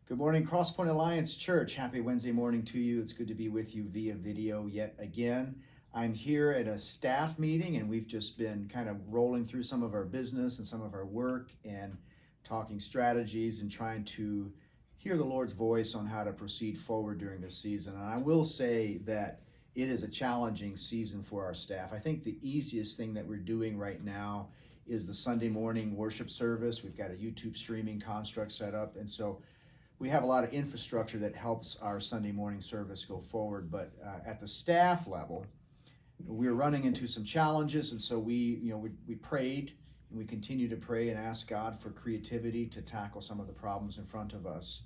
Good morning, Crosspoint Alliance Church. Happy Wednesday morning to you. It's good to be with you via video yet again. I'm here at a staff meeting, and we've just been kind of rolling through some of our business and some of our work and talking strategies and trying to hear the Lord's voice on how to proceed forward during this season. And I will say that it is a challenging season for our staff. I think the easiest thing that we're doing right now is the Sunday morning worship service. We've got a YouTube streaming construct set up, and so we have a lot of infrastructure that helps our Sunday morning service go forward. But at the staff level, we're running into some challenges, and so we prayed, and we continue to pray and ask God for creativity to tackle some of the problems in front of us.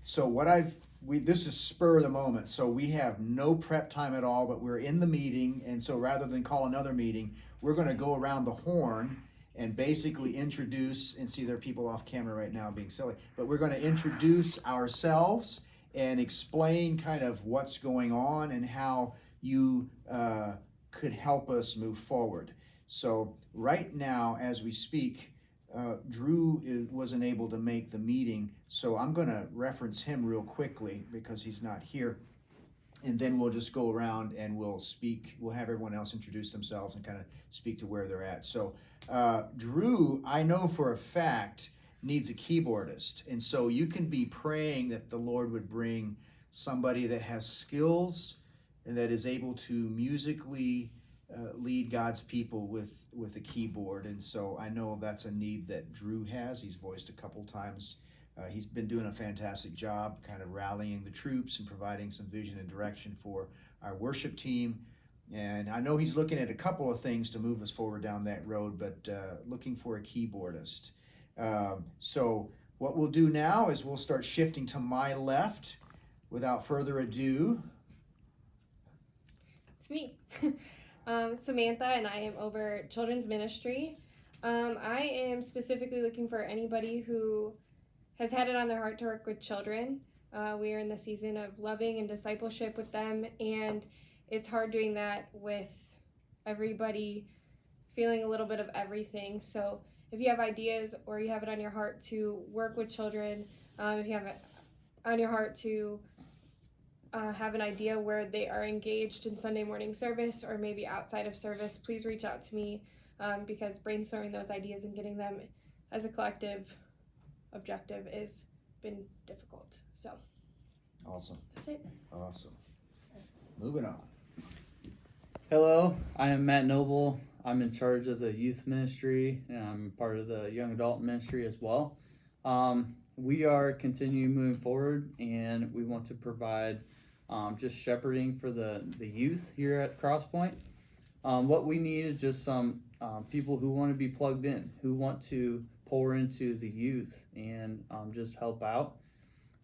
This is spur of the moment, so we have no prep time at all, but we're in the meeting, and so rather than call another meeting, we're going to go around the horn and basically introduce, and see there are people off camera right now being silly, but we're going to introduce ourselves and explain kind of what's going on and how you could help us move forward. So right now, as we speak, Drew wasn't able to make the meeting, so I'm going to reference him real quickly because he's not here. And then we'll just go around and we'll have everyone else introduce themselves and kind of speak to where they're at. So Drew, I know for a fact, needs a keyboardist. And so you can be praying that the Lord would bring somebody that has skills and that is able to musically lead God's people with a keyboard. And so I know that's a need that Drew has. He's voiced a couple times. He's been doing a fantastic job kind of rallying the troops and providing some vision and direction for our worship team. And I know he's looking at a couple of things to move us forward down that road, but looking for a keyboardist. So what we'll do now is we'll start shifting to my left. Without further ado. It's me, Samantha, and I am over children's ministry. I am specifically looking for anybody who has had it on their heart to work with children. We are in the season of loving and discipleship with them, and it's hard doing that with everybody feeling a little bit of everything. So if you have ideas or you have it on your heart to work with children, if you have it on your heart to have an idea where they are engaged in Sunday morning service or maybe outside of service, please reach out to me because brainstorming those ideas and getting them as a collective objective has been difficult. So Awesome. That's it. Awesome. Moving on. Hello, I am Matt Noble. I'm in charge of the youth ministry, and I'm part of the young adult ministry as well. We are continuing moving forward, and we want to provide just shepherding for the youth here at Crosspoint. What we need is just some people who want to be plugged in, who want to pour into the youth and just help out.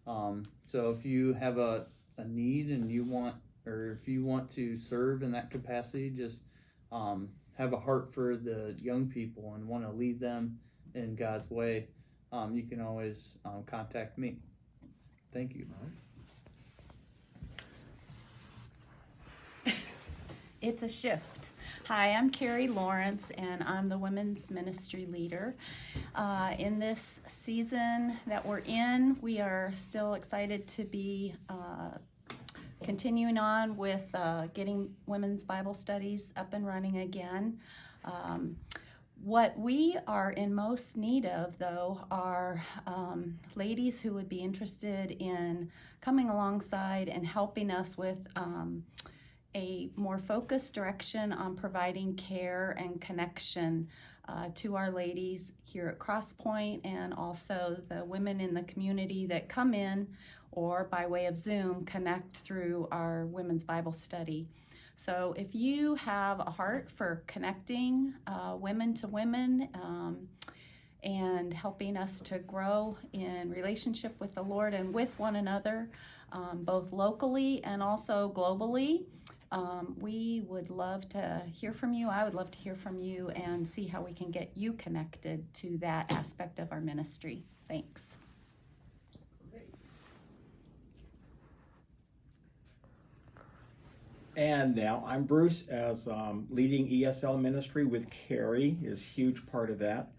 So if you have a need and if you want to serve in that capacity, just have a heart for the young people and want to lead them in God's way, you can always contact me. Thank you. It's a shift. Hi, I'm Carrie Lawrence, and I'm the women's ministry leader. In this season that we're in, we are still excited to be continuing on with getting women's Bible studies up and running again. What we are in most need of, though, are ladies who would be interested in coming alongside and helping us with a more focused direction on providing care and connection to our ladies here at Crosspoint, and also the women in the community that come in or by way of Zoom connect through our women's Bible study. So if you have a heart for connecting women to women and helping us to grow in relationship with the Lord and with one another, both locally and also globally, we would love to hear from you. I would love to hear from you and see how we can get you connected to that aspect of our ministry. Thanks. And now I'm Bruce, as leading ESL ministry with Carrie is a huge part of that.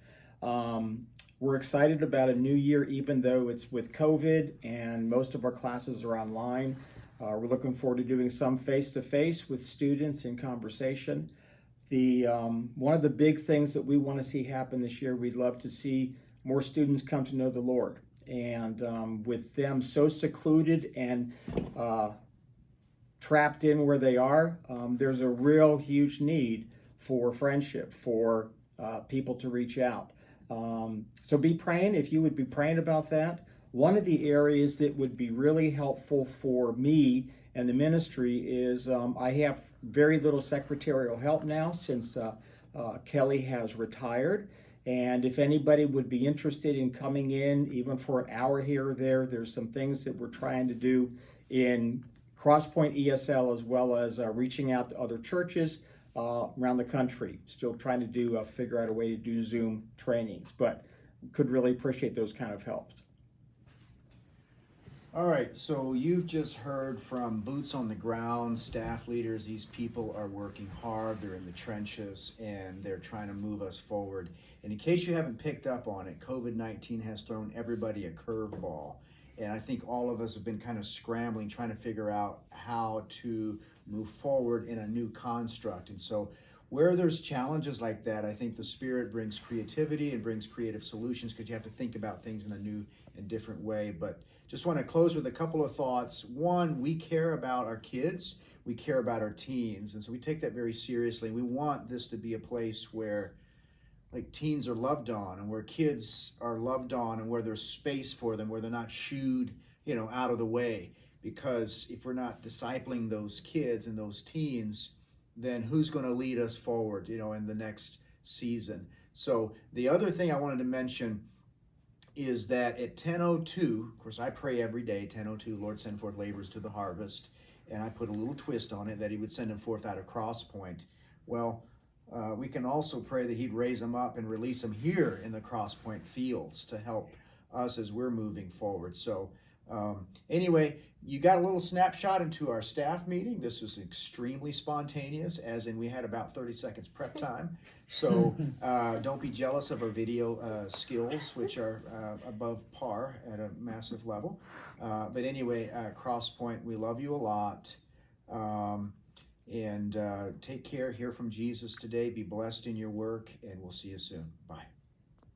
We're excited about a new year, even though it's with COVID and most of our classes are online. We're looking forward to doing some face-to-face with students in conversation. One of the big things that we want to see happen this year, we'd love to see more students come to know the Lord. And with them so secluded and trapped in where they are, there's a real huge need for friendship, for people to reach out. So be praying, if you would be praying about that. One of the areas that would be really helpful for me and the ministry is I have very little secretarial help now since Kelly has retired. And if anybody would be interested in coming in, even for an hour here or there, there's some things that we're trying to do in Crosspoint ESL, as well as reaching out to other churches around the country. Still trying to figure out a way to do Zoom trainings, but could really appreciate those kind of helps. All right, so you've just heard from boots on the ground, staff leaders. These people are working hard, they're in the trenches, and they're trying to move us forward. And in case you haven't picked up on it, COVID-19 has thrown everybody a curveball. And I think all of us have been kind of scrambling, trying to figure out how to move forward in a new construct. And so where there's challenges like that, I think the Spirit brings creativity and brings creative solutions, because you have to think about things in a new and different way. But just want to close with a couple of thoughts. One, we care about our kids, we care about our teens, and so we take that very seriously. We want this to be a place where teens are loved on, and where kids are loved on, and where there's space for them, where they're not shooed, out of the way. Because if we're not discipling those kids and those teens, then who's going to lead us forward, in the next season? So the other thing I wanted to mention is that at 10:02, of course I pray every day, 10:02, Lord send forth laborers to the harvest, and I put a little twist on it that he would send them forth out of Crosspoint. Well, we can also pray that he'd raise them up and release them here in the Crosspoint fields to help us as we're moving forward. So anyway, you got a little snapshot into our staff meeting. This was extremely spontaneous, as in we had about 30 seconds prep time. So don't be jealous of our video skills, which are above par at a massive level. But anyway, Crosspoint, we love you a lot. And take care. Hear from Jesus today. Be blessed in your work, and we'll see you soon. Bye.